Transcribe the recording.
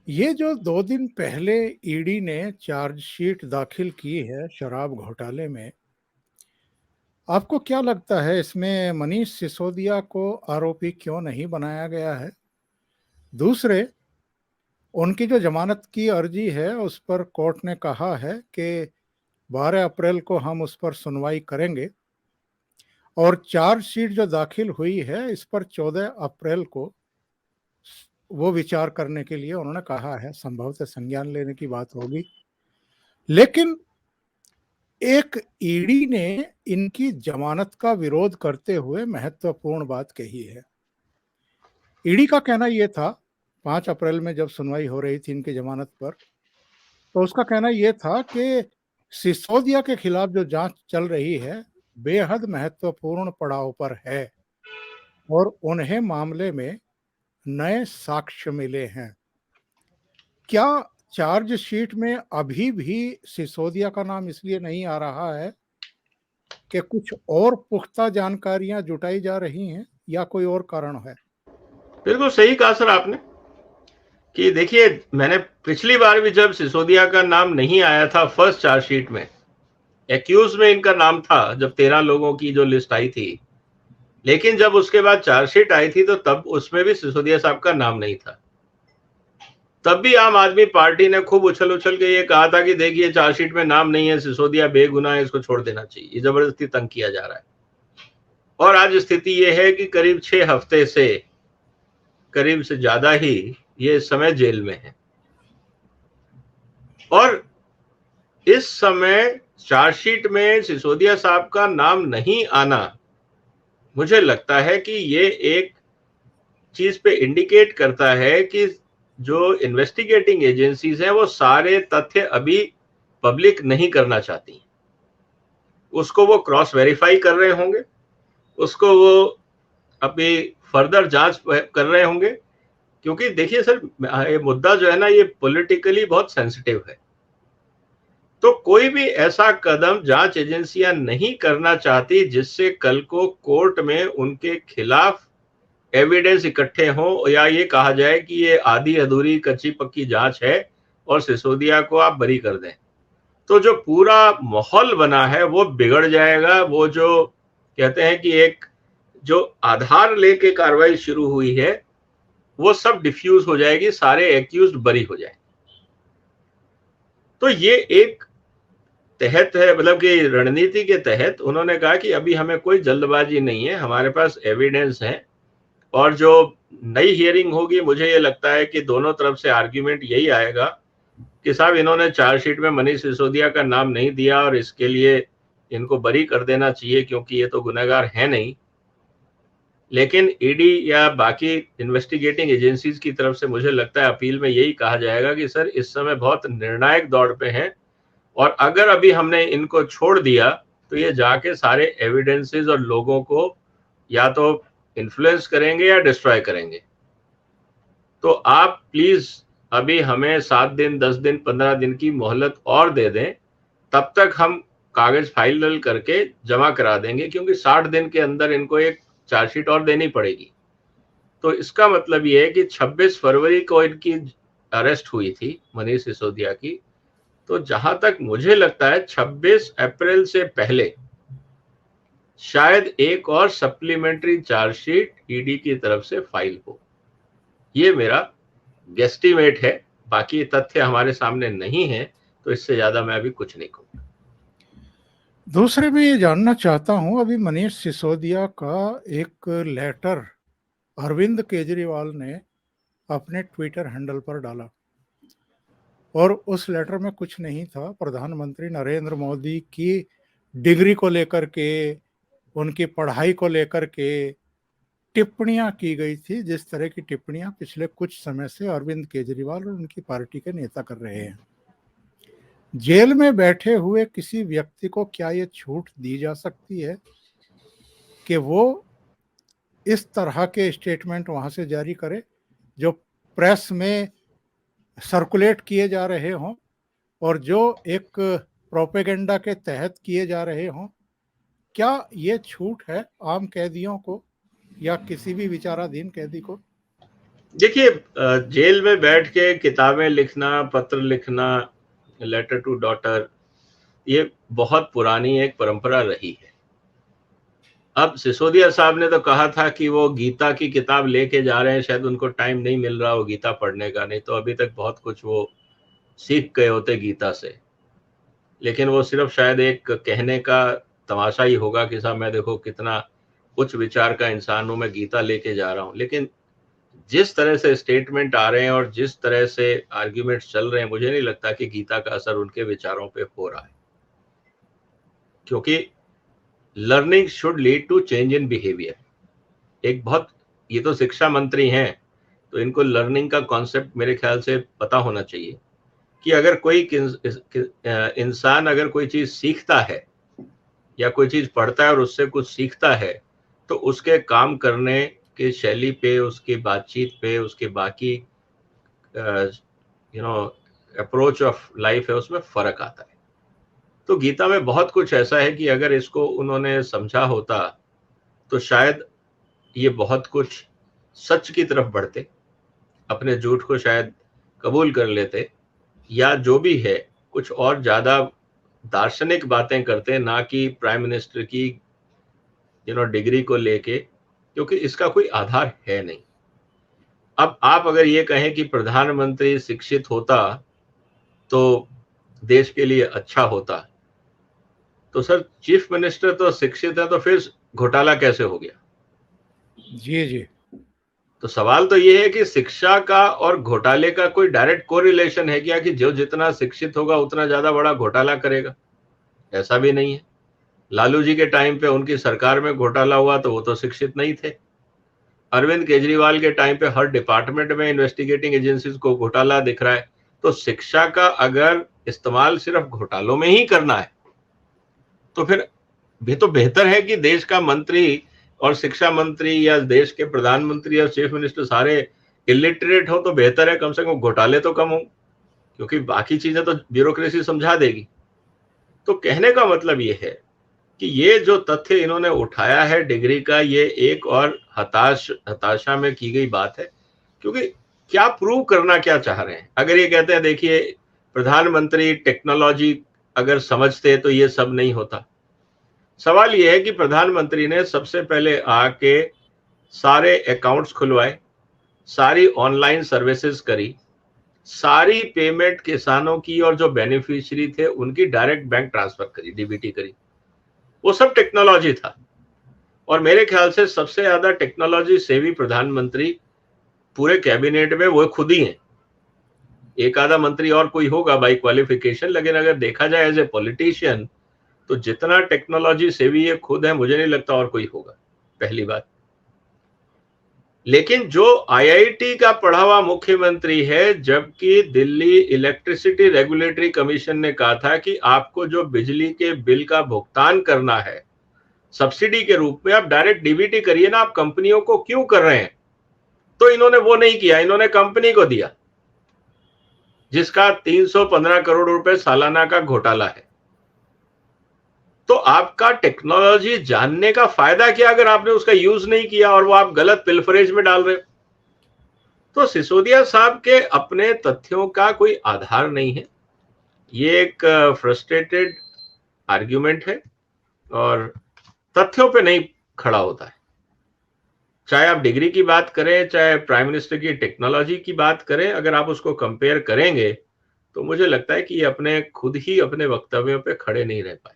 ये जो 2 दिन पहले ईडी ने चार्जशीट दाखिल की है शराब घोटाले में, आपको क्या लगता है इसमें मनीष सिसोदिया को आरोपी क्यों नहीं बनाया गया है? दूसरे, उनकी जो जमानत की अर्जी है उस पर कोर्ट ने कहा है कि 12 अप्रैल को हम उस पर सुनवाई करेंगे और चार्जशीट जो दाखिल हुई है इस पर 14 अप्रैल को वो विचार करने के लिए उन्होंने कहा है, संभवतः संज्ञान लेने की बात होगी। लेकिन एक ईडी ने इनकी जमानत का विरोध करते हुए महत्वपूर्ण बात कही है। ईडी का कहना यह था, 5 अप्रैल में जब सुनवाई हो रही थी इनकी जमानत पर, तो उसका कहना यह था कि सिसोदिया के खिलाफ जो जांच चल रही है बेहद महत्वपूर्ण पड़ाव पर है और उन्हें मामले में नए साक्ष्य मिले हैं। क्या चार्जशीट में अभी भी सिसोदिया का नाम इसलिए नहीं आ रहा है कि कुछ और पुख्ता जानकारियां जुटाई जा रही हैं या कोई और कारण है? बिल्कुल सही कहा सर आपने कि देखिए, मैंने पिछली बार भी जब सिसोदिया का नाम नहीं आया था फर्स्ट चार्जशीट में, एक्यूज में इनका नाम था जब 13 लोगों की जो लिस्ट आई थी, लेकिन जब उसके बाद चार्जशीट आई थी तो तब उसमें भी सिसोदिया साहब का नाम नहीं था। तब भी आम आदमी पार्टी ने खूब उछल उछल के ये कहा था कि देखिए चार्जशीट में नाम नहीं है, सिसोदिया बेगुनाह है, इसको छोड़ देना चाहिए, ये जबरदस्ती तंग किया जा रहा है। और आज स्थिति ये है कि करीब 6 हफ्ते से करीब से ज्यादा ही ये इस समय जेल में है और इस समय चार्जशीट में सिसोदिया साहब का नाम नहीं आना, मुझे लगता है कि ये एक चीज पे इंडिकेट करता है कि जो इन्वेस्टिगेटिंग एजेंसीज हैं वो सारे तथ्य अभी पब्लिक नहीं करना चाहती। उसको वो क्रॉस वेरीफाई कर रहे होंगे, उसको वो अभी फर्दर जांच कर रहे होंगे, क्योंकि देखिए सर, ये मुद्दा जो है ना, ये पॉलिटिकली बहुत सेंसिटिव है। तो कोई भी ऐसा कदम जांच एजेंसियां नहीं करना चाहती जिससे कल को कोर्ट में उनके खिलाफ एविडेंस इकट्ठे हो या ये कहा जाए कि ये आधी अधूरी कच्ची पक्की जांच है और सिसोदिया को आप बरी कर दें। तो जो पूरा माहौल बना है वो बिगड़ जाएगा। वो जो कहते हैं कि एक जो आधार लेके कार्रवाई शुरू हुई है वो सब डिफ्यूज हो जाएगी, सारे एक्यूज्ड बरी हो जाएंगे। तो ये एक तहत है, मतलब कि रणनीति के तहत उन्होंने कहा कि अभी हमें कोई जल्दबाजी नहीं है, हमारे पास एविडेंस है और जो नई हियरिंग होगी मुझे ये लगता है कि दोनों तरफ से आर्ग्यूमेंट यही आएगा कि साहब इन्होंने चार्जशीट में मनीष सिसोदिया का नाम नहीं दिया और इसके लिए इनको बरी कर देना चाहिए क्योंकि ये तो गुनहगार है नहीं। लेकिन ईडी या बाकी इन्वेस्टिगेटिंग एजेंसीज की तरफ से मुझे लगता है अपील में यही कहा जाएगा कि सर इस समय बहुत निर्णायक दौर पे हैं और अगर अभी हमने इनको छोड़ दिया तो ये जाके सारे एविडेंसेस और लोगों को या तो इन्फ्लुएंस करेंगे या डिस्ट्रॉय करेंगे। तो आप प्लीज अभी हमें 7 दिन, 10 दिन, 15 दिन की मोहलत और दे दें, तब तक हम कागज फाइनल करके जमा करा देंगे, क्योंकि 60 दिन के अंदर इनको एक चार्जशीट और देनी पड़ेगी। तो इसका मतलब ये है कि 26 फरवरी को इनकी अरेस्ट हुई थी मनीष सिसोदिया की। तो जहां तक मुझे लगता है 26 अप्रैल से पहले शायद एक और सप्लीमेंट्री चार्जशीट ईडी की तरफ से फाइल हो, ये मेरा गेस्टिमेट है। बाकी तथ्य हमारे सामने नहीं है, तो इससे ज्यादा मैं अभी कुछ नहीं कहूंगा। दूसरे मैं ये जानना चाहता हूं, अभी मनीष सिसोदिया का एक लेटर अरविंद केजरीवाल ने अपने ट्विटर हैंडल पर डाला और उस लेटर में कुछ नहीं था प्रधानमंत्री नरेंद्र मोदी की डिग्री को लेकर के, उनकी पढ़ाई को लेकर के टिप्पणियां की गई थी, जिस तरह की टिप्पणियां पिछले कुछ समय से अरविंद केजरीवाल और उनकी पार्टी के नेता कर रहे हैं। जेल में बैठे हुए किसी व्यक्ति को क्या ये छूट दी जा सकती है कि वो इस तरह के स्टेटमेंट वहां से जारी करे जो प्रेस में सर्कुलेट किए जा रहे हों और जो एक प्रोपेगेंडा के तहत किए जा रहे हों? क्या ये छूट है आम कैदियों को या किसी भी विचाराधीन कैदी को? देखिए, जेल में बैठ के किताबें लिखना, पत्र लिखना, लेटर टू डॉटर, ये बहुत पुरानी एक परंपरा रही है। अब सिसोदिया साहब ने तो कहा था कि वो गीता की किताब लेके जा रहे हैं, शायद उनको टाइम नहीं मिल रहा हो गीता पढ़ने का, नहीं तो अभी तक बहुत कुछ वो सीख गए होते गीता से। लेकिन वो सिर्फ शायद एक कहने का तमाशा ही होगा कि साहब मैं देखो कितना उच्च विचार का इंसान हूं, मैं गीता लेके जा रहा हूं। लेकिन जिस तरह से स्टेटमेंट आ रहे हैं और जिस तरह से आर्ग्यूमेंट्स चल रहे हैं, मुझे नहीं लगता कि गीता का असर उनके विचारों पे हो रहा है, क्योंकि learning should lead to change in behaviour. एक बहुत, ये तो शिक्षा मंत्री हैं, तो इनको लर्निंग का कॉन्सेप्ट मेरे ख्याल से पता होना चाहिए कि अगर कोई इंसान अगर कोई चीज सीखता है या कोई चीज पढ़ता है और उससे कुछ सीखता है, तो उसके काम करने की शैली पे, उसकी बातचीत पे, उसके बाकी अप्रोच ऑफ लाइफ है, उसमें फर्क आता है। तो गीता में बहुत कुछ ऐसा है कि अगर इसको उन्होंने समझा होता तो शायद ये बहुत कुछ सच की तरफ बढ़ते, अपने झूठ को शायद कबूल कर लेते, या जो भी है कुछ और ज्यादा दार्शनिक बातें करते, ना कि प्राइम मिनिस्टर की डिग्री को लेके, क्योंकि इसका कोई आधार है नहीं। अब आप अगर ये कहें कि प्रधानमंत्री शिक्षित होता तो देश के लिए अच्छा होता, तो सर चीफ मिनिस्टर तो शिक्षित है, तो फिर घोटाला कैसे हो गया? जी जी। तो सवाल तो ये है कि शिक्षा का और घोटाले का कोई डायरेक्ट कोरिलेशन है क्या, कि जो जितना शिक्षित होगा उतना ज्यादा बड़ा घोटाला करेगा? ऐसा भी नहीं है। लालू जी के टाइम पे उनकी सरकार में घोटाला हुआ तो वो तो शिक्षित नहीं थे। अरविंद केजरीवाल के टाइम पे हर डिपार्टमेंट में इन्वेस्टिगेटिंग एजेंसीज को घोटाला दिख रहा है। तो शिक्षा का अगर इस्तेमाल सिर्फ घोटालों में ही करना है, तो फिर भी तो बेहतर है कि देश का मंत्री और शिक्षा मंत्री या देश के प्रधानमंत्री या चीफ मिनिस्टर सारे इलिटरेट हो, तो बेहतर है, कम से कम घोटाले तो कम हो, क्योंकि बाकी चीजें तो ब्यूरोक्रेसी समझा देगी। तो कहने का मतलब ये है कि ये जो तथ्य इन्होंने उठाया है डिग्री का, ये एक और हताशा में की गई बात है, क्योंकि क्या प्रूव करना क्या चाह रहे हैं? अगर ये कहते हैं देखिए प्रधानमंत्री टेक्नोलॉजी अगर समझते तो ये सब नहीं होता। सवाल यह है कि प्रधानमंत्री ने सबसे पहले आके सारे अकाउंट्स खुलवाए, सारी ऑनलाइन सर्विसेज करी, सारी पेमेंट किसानों की और जो बेनिफिशियरी थे उनकी डायरेक्ट बैंक ट्रांसफर करी, डीबीटी करी। वो सब टेक्नोलॉजी था। और मेरे ख्याल से सबसे ज्यादा टेक्नोलॉजी सेवी प्रधानमंत्री पूरे कैबिनेट में वो खुद ही हैं। एक आधा मंत्री और कोई होगा बाई क्वालिफिकेशन, लेकिन अगर देखा जाए एज ए पॉलिटिशियन तो जितना टेक्नोलॉजी सेवी ये खुद है, मुझे नहीं लगता और कोई होगा, पहली बात। लेकिन जो आईआईटी का पढ़ा हुआ मुख्यमंत्री है, जबकि दिल्ली इलेक्ट्रिसिटी रेगुलेटरी कमीशन ने कहा था कि आपको जो बिजली के बिल का भुगतान करना है सब्सिडी के रूप में, आप डायरेक्ट डीबीटी करिए ना, आप कंपनियों को क्यों कर रहे हैं? तो इन्होंने वो नहीं किया, इन्होंने कंपनी को दिया, जिसका 315 करोड़ रुपए सालाना का घोटाला है। तो आपका टेक्नोलॉजी जानने का फायदा क्या अगर आपने उसका यूज नहीं किया और वो आप गलत पिलफरेज में डाल रहे हो? तो सिसोदिया साहब के अपने तथ्यों का कोई आधार नहीं है। ये एक फ्रस्ट्रेटेड आर्ग्यूमेंट है और तथ्यों पे नहीं खड़ा होता है। चाहे आप डिग्री की बात करें, चाहे प्राइम मिनिस्टर की टेक्नोलॉजी की बात करें, अगर आप उसको कंपेयर करेंगे तो मुझे लगता है कि ये अपने खुद ही अपने वक्तव्यों पे खड़े नहीं रह पाए।